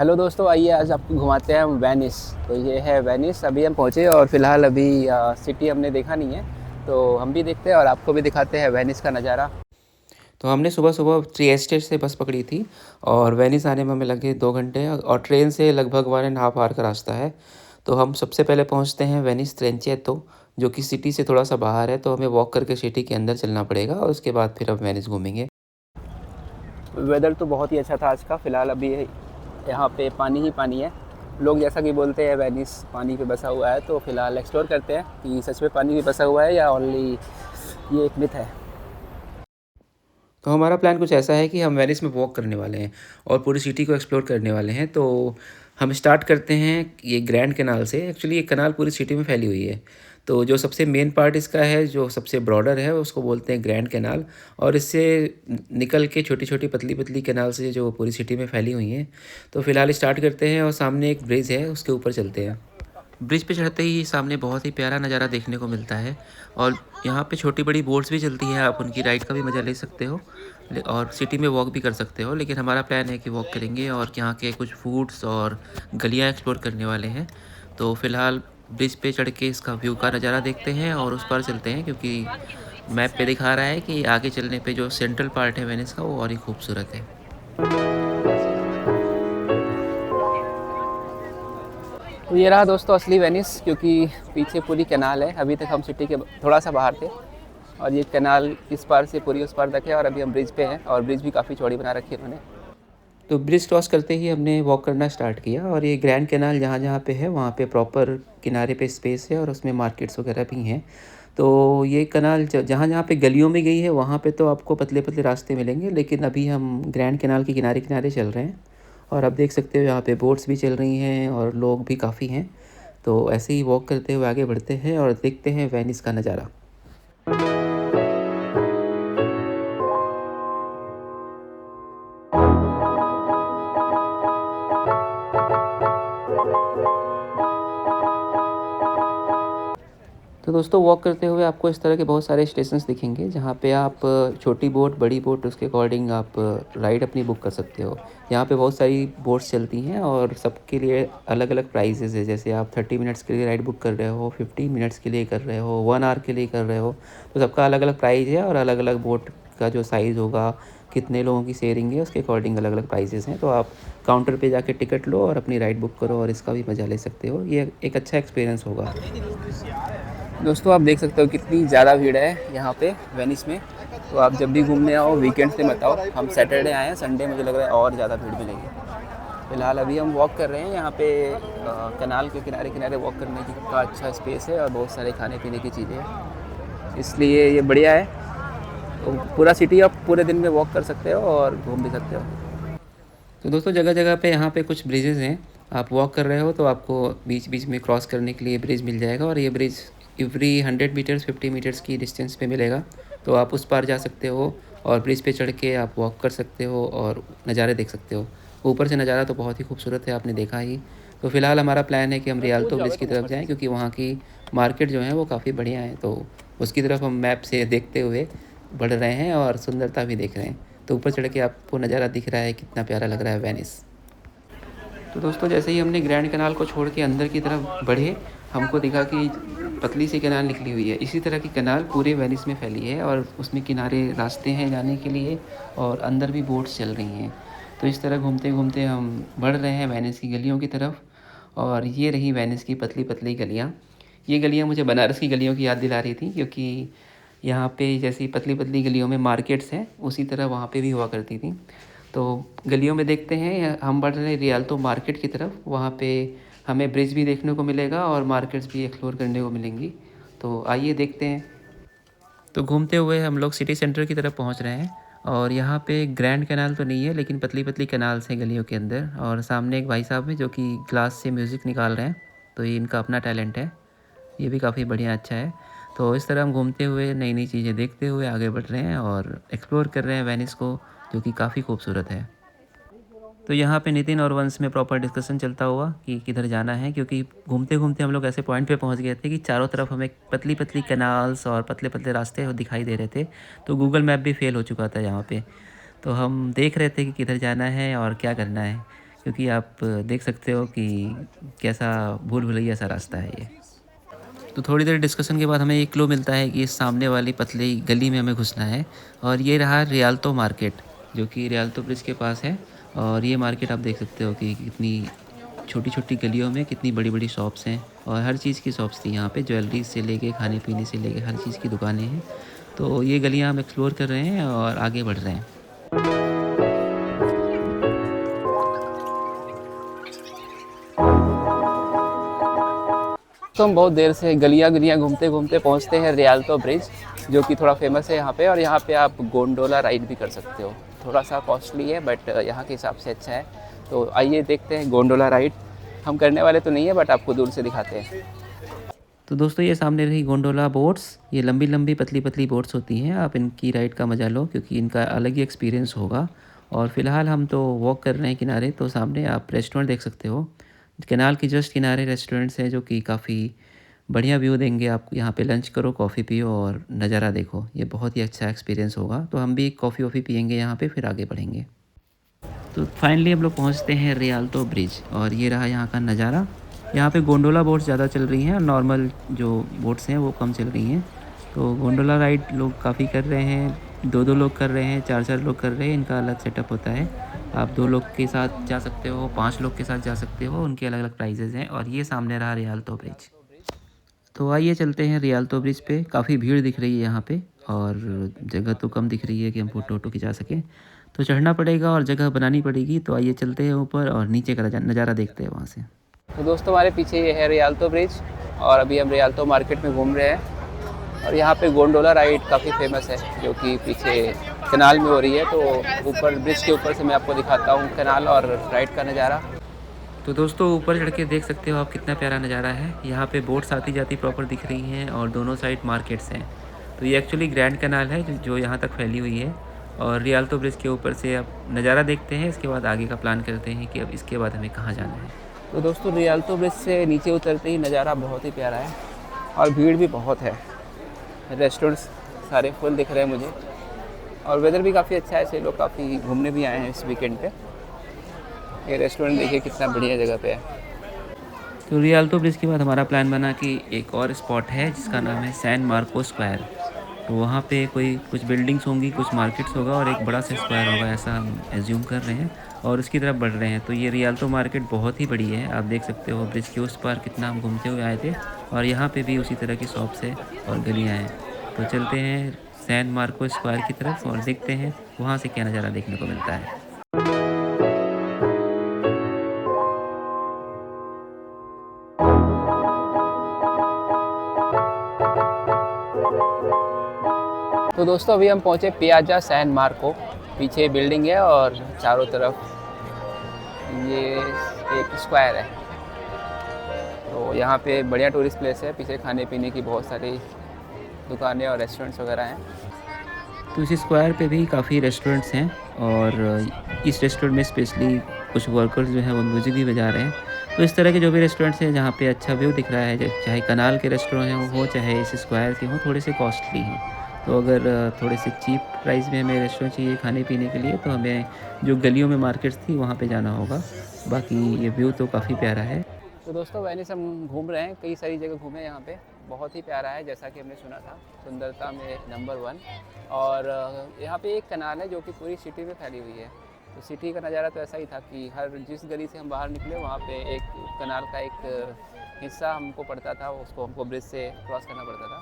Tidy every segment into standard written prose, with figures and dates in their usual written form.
Hello दोस्तों, आइए आज आपको घुमाते हैं हम वेनिस। तो ये है वेनिस। अभी हम पहुँचे और फ़िलहाल अभी सिटी हमने देखा नहीं है, तो हम भी देखते हैं और आपको भी दिखाते हैं वेनिस का नज़ारा। तो हमने सुबह सुबह ट्रिएस्टे से बस पकड़ी थी और वेनिस आने में हमें लगे 2 घंटे और ट्रेन से लगभग 1.5 आवर का रास्ता है। तो हम सबसे पहले पहुंचते हैं वेनिस ट्रेंचेतो, जो कि सिटी से थोड़ा सा बाहर है। तो हमें वॉक करके सिटी के अंदर चलना पड़ेगा और उसके बाद फिर हम वेनिस घूमेंगे। वेदर तो बहुत ही अच्छा था आज का। फ़िलहाल अभी यहाँ पे पानी ही पानी है। लोग जैसा कि बोलते हैं वेनिस पानी पे बसा हुआ है, तो फ़िलहाल एक्सप्लोर करते हैं कि सच में पानी पे बसा हुआ है या ओनली ये एक मिथ है। तो हमारा प्लान कुछ ऐसा है कि हम वेनिस में वॉक करने वाले हैं और पूरी सिटी को एक्सप्लोर करने वाले हैं। तो हम स्टार्ट करते हैं ये ग्रैंड कैनाल से। एक्चुअली ये कैनाल पूरी सिटी में फैली हुई है। तो जो सबसे मेन पार्ट इसका है, जो सबसे ब्रॉडर है, उसको बोलते हैं ग्रैंड कैनाल। और इससे निकल के छोटी छोटी पतली पतली कैनाल से जो पूरी सिटी में फैली हुई हैं। तो फ़िलहाल स्टार्ट करते हैं और सामने एक ब्रिज है, उसके ऊपर चलते हैं। ब्रिज पे चढ़ते ही सामने बहुत ही प्यारा नज़ारा देखने को मिलता है और यहाँ पे छोटी बड़ी बोट्स भी चलती हैं। आप उनकी राइड का भी मज़ा ले सकते हो और सिटी में वॉक भी कर सकते हो। लेकिन हमारा प्लान है कि वॉक करेंगे और यहाँ के कुछ फूड्स और गलियाँ एक्सप्लोर करने वाले हैं। तो फ़िलहाल ब्रिज पे चढ़ के इसका व्यू का नज़ारा देखते हैं और उस पर चलते हैं, क्योंकि मैप पे दिखा रहा है कि आगे चलने पे जो सेंट्रल पार्ट है वेनिस का, वो और ही खूबसूरत है। तो ये रहा दोस्तों असली वेनिस, क्योंकि पीछे पूरी कैनाल है। अभी तक हम सिटी के थोड़ा सा बाहर थे और ये कैनाल इस पार से पूरी उस पार तक है और अभी हम ब्रिज पे हैं और ब्रिज भी काफ़ी चौड़ी बना रखी है उन्होंने। तो ब्रिज क्रॉस करते ही हमने वॉक करना स्टार्ट किया और ये ग्रैंड कैनाल जहाँ जहाँ पे है वहाँ पे प्रॉपर किनारे पे स्पेस है और उसमें मार्केट्स वगैरह भी हैं। तो ये कैनाल जहाँ जहाँ पे गलियों में गई है वहाँ पे तो आपको पतले पतले रास्ते मिलेंगे, लेकिन अभी हम ग्रैंड कैनाल के किनारे किनारे चल रहे हैं और आप देख सकते हो यहाँ पे बोट्स भी चल रही हैं और लोग भी काफ़ी हैं। तो ऐसे ही वॉक करते हुए आगे बढ़ते हैं और देखते हैं वेनिस का नज़ारा। तो दोस्तों वॉक करते हुए आपको इस तरह के बहुत सारे स्टेशंस दिखेंगे, जहाँ पे आप छोटी बोट बड़ी बोट उसके अकॉर्डिंग आप राइड अपनी बुक कर सकते हो। यहाँ पे बहुत सारी बोट्स चलती हैं और सबके लिए अलग अलग प्राइसेस है। जैसे आप 30 मिनट्स के लिए राइड बुक कर रहे हो, 15 मिनट्स के लिए कर रहे हो, 1 आवर के लिए कर रहे हो। तो सबका अलग अलग प्राइस है और अलग अलग बोट का जो साइज़ होगा, कितने लोगों की शेयरिंग है, उसके अकॉर्डिंग अलग अलग प्राइसेस हैं। तो आप काउंटर पे जाके टिकट लो और अपनी राइड बुक करो और इसका भी मज़ा ले सकते हो। ये एक अच्छा एक्सपीरियंस होगा। दोस्तों आप देख सकते हो कितनी ज़्यादा भीड़ है यहाँ पे वेनिस में। तो आप जब भी घूमने आओ वीकेंड से मत आओ। हम सैटरडे आए हैं, संडे मुझे लग रहा है और ज़्यादा भीड़ मिलेगी। फ़िलहाल अभी हम वॉक कर रहे हैं यहाँ पे। कैनाल के किनारे किनारे वॉक करने की का अच्छा स्पेस है और बहुत सारे खाने पीने की चीज़ें हैं, इसलिए ये बढ़िया है। तो पूरा सिटी आप पूरे दिन में वॉक कर सकते हो और घूम भी सकते हो। तो दोस्तों जगह जगह पे यहाँ पे कुछ ब्रिजेज़ हैं। आप वॉक कर रहे हो तो आपको बीच बीच में क्रॉस करने के लिए ब्रिज मिल जाएगा और ये ब्रिज एवरी 100 मीटर्स 50 मीटर्स की डिस्टेंस पे मिलेगा। तो आप उस पार जा सकते हो और ब्रिज पे चढ़ के आप वॉक कर सकते हो और नज़ारे देख सकते हो। ऊपर से नज़ारा तो बहुत ही खूबसूरत है, आपने देखा ही। तो फ़िलहाल हमारा प्लान है कि हम रियाल्तो ब्रिज की तरफ जाएँ, क्योंकि वहाँ की मार्केट जो है वो काफ़ी बढ़िया है। तो उसकी तरफ हम मैप से देखते हुए बढ़ रहे हैं और सुंदरता भी देख रहे हैं। तो ऊपर चढ़ के आपको नज़ारा दिख रहा है, कितना प्यारा लग रहा है वेनिस। तो दोस्तों जैसे ही हमने ग्रैंड कैनाल को छोड़ के अंदर की तरफ बढ़े, हमको दिखा कि पतली सी कैनाल निकली हुई है। इसी तरह की कैनाल पूरे वेनिस में फैली है और उसमें किनारे रास्ते हैं जाने के लिए और अंदर भी बोट्स चल रही हैं। तो इस तरह घूमते घूमते हम बढ़ रहे हैं वेनिस की गलियों की तरफ। और ये रही वेनिस की पतली पतली गलियाँ। ये गलियाँ मुझे बनारस की गलियों की याद दिला रही थी, क्योंकि यहाँ पे जैसी पतली पतली गलियों में मार्केट्स हैं, उसी तरह वहाँ पे भी हुआ करती थी। तो गलियों में देखते हैं, हम बढ़ रहे हैं रियाल्तो मार्केट की तरफ। वहाँ पे हमें ब्रिज भी देखने को मिलेगा और मार्केट्स भी एक्सप्लोर करने को मिलेंगी। तो आइए देखते हैं। तो घूमते हुए हम लोग सिटी सेंटर की तरफ पहुँच रहे हैं और यहाँ पे ग्रैंड कैनाल तो नहीं है, लेकिन पतली पतली कैनाल्स हैं गलियों के अंदर। और सामने एक भाई साहब हैं जो कि ग्लास से म्यूज़िक निकाल रहे हैं। तो ये इनका अपना टैलेंट है, ये भी काफ़ी बढ़िया अच्छा है। तो इस तरह हम घूमते हुए नई नई चीज़ें देखते हुए आगे बढ़ रहे हैं और एक्सप्लोर कर रहे हैं वेनिस को, जो कि काफ़ी खूबसूरत है। तो यहाँ पे नितिन और वंश में प्रॉपर डिस्कशन चलता हुआ कि किधर जाना है, क्योंकि घूमते घूमते हम लोग ऐसे पॉइंट पे पहुँच गए थे कि चारों तरफ हमें पतली पतली कैनाल्स और पतले पतले रास्ते दिखाई दे रहे थे। तो गूगल मैप भी फेल हो चुका था यहाँ पे। तो हम देख रहे थे कि किधर जाना है और क्या करना है, क्योंकि आप देख सकते हो कि कैसा भूल भुलैया सा रास्ता है ये। तो थोड़ी देर डिस्कशन के बाद हमें एक क्लू मिलता है कि इस सामने वाली पतली गली में हमें घुसना है, और ये रहा रियाल्तो मार्केट, जो कि रियाल्तो ब्रिज के पास है। और ये मार्केट आप देख सकते हो कि कितनी छोटी छोटी गलियों में कितनी बड़ी बड़ी शॉप्स हैं, और हर चीज़ की शॉप्स थी यहाँ पे, ज्वेलरी से लेके खाने पीने से लेके हर चीज़ की दुकानें हैं। तो ये गलियाँ हम एक्सप्लोर कर रहे हैं और आगे बढ़ रहे हैं। तो हम बहुत देर से गलियां गलियां घूमते घूमते पहुंचते हैं रियाल्तो ब्रिज, जो कि थोड़ा फेमस है यहाँ पे। और यहाँ पे आप गोंडोला राइड भी कर सकते हो। थोड़ा सा कॉस्टली है बट यहाँ के हिसाब से अच्छा है। तो आइए देखते हैं गोंडोला राइड। हम करने वाले तो नहीं है बट आपको दूर से दिखाते हैं। तो दोस्तों ये सामने रही गोंडोला बोट्स। ये लंबी लंबी पतली पतली बोट्स होती हैं। आप इनकी राइड का मज़ा लो, क्योंकि इनका अलग ही एक्सपीरियंस होगा। और फ़िलहाल हम तो वॉक कर रहे हैं किनारे। तो सामने आप रेस्टोरेंट देख सकते हो। कैनाल की जस्ट किनारे रेस्टोरेंट्स हैं जो कि काफ़ी बढ़िया व्यू देंगे आपको। यहाँ पे लंच करो, कॉफ़ी पियो और नज़ारा देखो। ये बहुत ही अच्छा एक्सपीरियंस होगा। तो हम भी कॉफ़ी वॉफ़ी पियेंगे यहाँ पे, फिर आगे बढ़ेंगे। तो फाइनली हम लोग पहुँचते हैं रियाल्तो ब्रिज, और ये रहा यहाँ का नज़ारा। यहाँ पे गोंडोला बोट्स ज़्यादा चल रही हैं और नॉर्मल जो बोट्स हैं वो कम चल रही हैं। तो गोंडोला राइड लोग काफ़ी कर रहे हैं, 2-2 लोग कर रहे हैं, 4-4 लोग कर रहे हैं। इनका अलग सेटअप होता है। आप 2 लोग के साथ जा सकते हो, 5 लोग के साथ जा सकते हो। उनके अलग अलग प्राइजेज़ हैं। और ये सामने रहा रियाल्तो ब्रिज। तो आइए चलते हैं रियाल्तो ब्रिज पे। काफ़ी भीड़ दिख रही है यहाँ पे, और जगह तो कम दिख रही है कि हम फ़ोटो वोटो खिंचा सकें। तो चढ़ना पड़ेगा और जगह बनानी पड़ेगी। तो आइए चलते हैं ऊपर और नीचे का नज़ारा देखते हैं वहाँ से। तो दोस्तों हमारे पीछे ये है रियाल्तो ब्रिज, और अभी हम रियाल्तो मार्केट में घूम रहे हैं। और यहाँ पे गोंडोला राइड काफ़ी फेमस है, जो कि पीछे कैनाल में हो रही है। तो ऊपर ब्रिज के ऊपर से मैं आपको दिखाता हूँ कैनाल और राइड का नज़ारा। तो दोस्तों ऊपर चढ़ के देख सकते हो आप कितना प्यारा नज़ारा है। यहाँ पे बोट्स आती जाती प्रॉपर दिख रही हैं, और दोनों साइड मार्केट्स हैं। तो ये एक्चुअली ग्रैंड कैनाल है जो यहाँ तक फैली हुई है। और रियाल्तो ब्रिज के ऊपर से अब नज़ारा देखते हैं। इसके बाद आगे का प्लान करते हैं कि अब इसके बाद हमें कहाँ जाना है। तो दोस्तों रियाल्तो ब्रिज से नीचे उतरते ही नज़ारा बहुत ही प्यारा है, और भीड़ भी बहुत है। रेस्टोरेंट्स सारे फुल दिख रहे हैं मुझे, और वेदर भी काफ़ी अच्छा है। ऐसे लोग काफ़ी घूमने भी आए हैं इस वीकेंड पे। ये रेस्टोरेंट देखिए कितना बढ़िया जगह पे है। तो रियाल्तो ब्रिज के बाद हमारा प्लान बना कि एक और स्पॉट है जिसका नाम है सैन मार्को स्क्वायर। तो वहाँ पे कोई कुछ बिल्डिंग्स होंगी, कुछ मार्केट्स होगा और एक बड़ा सा स्क्वायर होगा, ऐसा हम एज्यूम कर रहे हैं। और उसकी तरफ बढ़ रहे हैं। तो ये रियाल्तो मार्केट बहुत ही बड़ी है। आप देख सकते हो ब्रिज के उस पार कितना हम घूमते हुए आए थे, और यहाँ पे भी उसी तरह की शॉप्स है और गलियाँ हैं। तो चलते हैं सैन मार्को स्क्वायर की तरफ और देखते हैं वहाँ से क्या नज़ारा देखने को मिलता है। तो दोस्तों अभी हम पहुँचे पियाजा सैन मार्को। पीछे बिल्डिंग है और चारों तरफ ये एक स्क्वायर है। तो यहाँ पे बढ़िया टूरिस्ट प्लेस है। पीछे खाने पीने की बहुत सारी दुकानें और रेस्टोरेंट्स वगैरह हैं। तो इस स्क्वायर पे भी काफ़ी रेस्टोरेंट्स हैं, और इस रेस्टोरेंट में स्पेशली कुछ वर्कर्स जो हैं वो म्यूज़िक भी बजा रहे हैं। तो इस तरह के जो भी रेस्टोरेंट्स हैं जहाँ पे अच्छा व्यू दिख रहा है, चाहे कनाल के रेस्टोरेंट हैं वो चाहे इस स्क्वायर के हों, थोड़े से कॉस्टली हैं। तो अगर थोड़े से चीप प्राइस में हमें रेस्टोरेंट चाहिए खाने पीने के लिए, तो हमें जो गलियों में मार्केट्स थी वहाँ पे जाना होगा। बाकी ये व्यू तो काफ़ी प्यारा है। तो दोस्तों वेनिस हम घूम रहे हैं, कई सारी जगह घूमे यहाँ पे। बहुत ही प्यारा है, जैसा कि हमने सुना था सुंदरता में नंबर 1। और यहाँ पे एक कनाल है जो कि पूरी सिटी में फैली हुई है। तो सिटी का नज़ारा तो ऐसा ही था कि हर जिस गली से हम बाहर निकले वहाँ पे एक कनाल का एक हिस्सा हमको पड़ता था, उसको हमको ब्रिज से क्रॉस करना पड़ता था।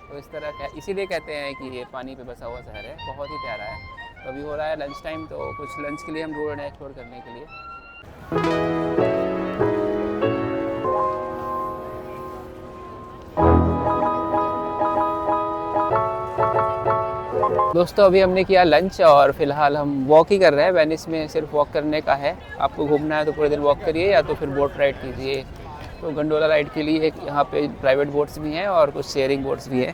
तो इस तरह का इसीलिए कहते हैं कि ये पानी पे बसा हुआ शहर है। बहुत ही प्यारा है। तो अभी हो रहा है लंच टाइम, तो कुछ लंच के लिए हम ढूंढ रहे हैं एक्सप्लोर करने के लिए। दोस्तों अभी हमने किया लंच और फिलहाल हम वॉक ही कर रहे हैं। वेनिस में सिर्फ वॉक करने का है। आपको घूमना है तो पूरे दिन वॉक करिए, या तो फिर बोट राइड कीजिए। तो गंडोला राइड के लिए यहाँ पे प्राइवेट बोट्स भी हैं और कुछ शेयरिंग बोट्स भी हैं।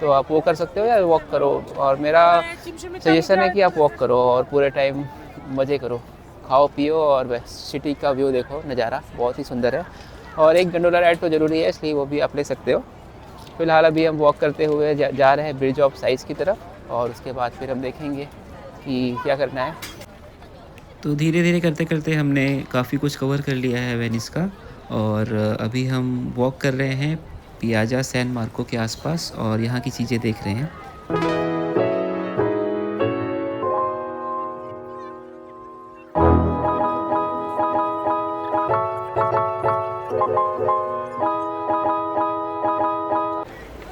तो आप वो कर सकते हो या वॉक करो। और मेरा सजेशन है कि आप वॉक करो और पूरे टाइम मज़े करो, खाओ पियो और सिटी का व्यू देखो। नज़ारा बहुत ही सुंदर है। और एक गंडोला राइड तो ज़रूरी है, इसलिए वो भी आप ले सकते हो। फ़िलहाल अभी हम वॉक करते हुए जा रहे हैं ब्रिज ऑफ साइज की तरफ, और उसके बाद फिर हम देखेंगे कि क्या करना है। तो धीरे-धीरे करते-करते हमने काफ़ी कुछ कवर कर लिया है वेनिस का और अभी हम वॉक कर रहे हैं पियाज़ा सैन मार्को के आसपास और यहाँ की चीज़ें देख रहे हैं।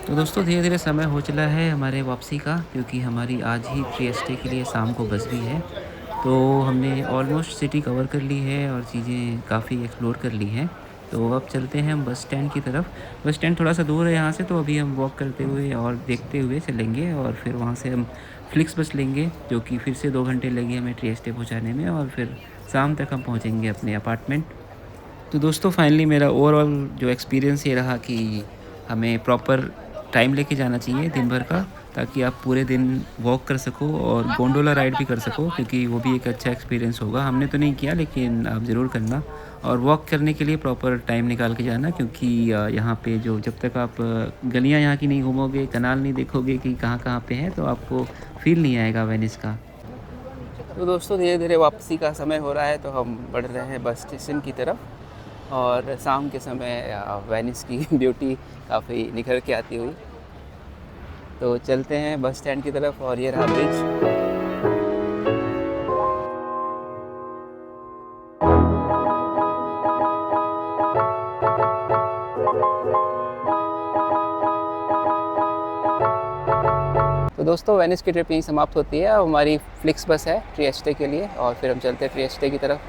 तो दोस्तों धीरे-धीरे समय हो चला है हमारे वापसी का क्योंकि हमारी आज ही ट्रिएस्टे के लिए शाम को बस भी है। तो हमने ऑलमोस्ट सिटी कवर कर ली है और चीज़ें काफ़ी एक्सप्लोर कर ली हैं। तो अब चलते हैं हम बस स्टैंड की तरफ। बस स्टैंड थोड़ा-सा दूर है यहाँ से तो अभी हम वॉक करते हुए और देखते हुए चलेंगे और फिर वहाँ से हम फ्लिक्स बस लेंगे जो कि फिर से 2 घंटे लगे हमें ट्रिएस्टे पहुँचाने में और फिर शाम तक हम पहुँचेंगे अपने अपार्टमेंट। तो दोस्तों फाइनली मेरा ओवरऑल जो एक्सपीरियंस ये रहा कि हमें प्रॉपर टाइम लेके जाना चाहिए दिन भर का ताकि आप पूरे दिन वॉक कर सको और गोंडोला राइड भी कर सको क्योंकि वो भी एक अच्छा एक्सपीरियंस होगा। हमने तो नहीं किया लेकिन आप ज़रूर करना और वॉक करने के लिए प्रॉपर टाइम निकाल के जाना क्योंकि यहाँ पे जो जब तक आप गलियाँ यहाँ की नहीं घूमोगे, कनाल नहीं देखोगे कि कहाँ-कहाँ पे है तो आपको फ़ील नहीं आएगा वेनिस का। तो दोस्तों धीरे-धीरे वापसी का समय हो रहा है तो हम बढ़ रहे हैं बस स्टेशन की तरफ और शाम के समय वेनिस की ब्यूटी काफ़ी निखर के आती हुई। तो चलते हैं बस स्टैंड की तरफ और ये रहा ब्रिज। तो दोस्तों वेनिस की ट्रिप यहीं समाप्त होती है। अब हमारी फ्लिक्स बस है ट्रिएस्टे के लिए और फिर हम चलते हैं ट्रिएस्टे की तरफ।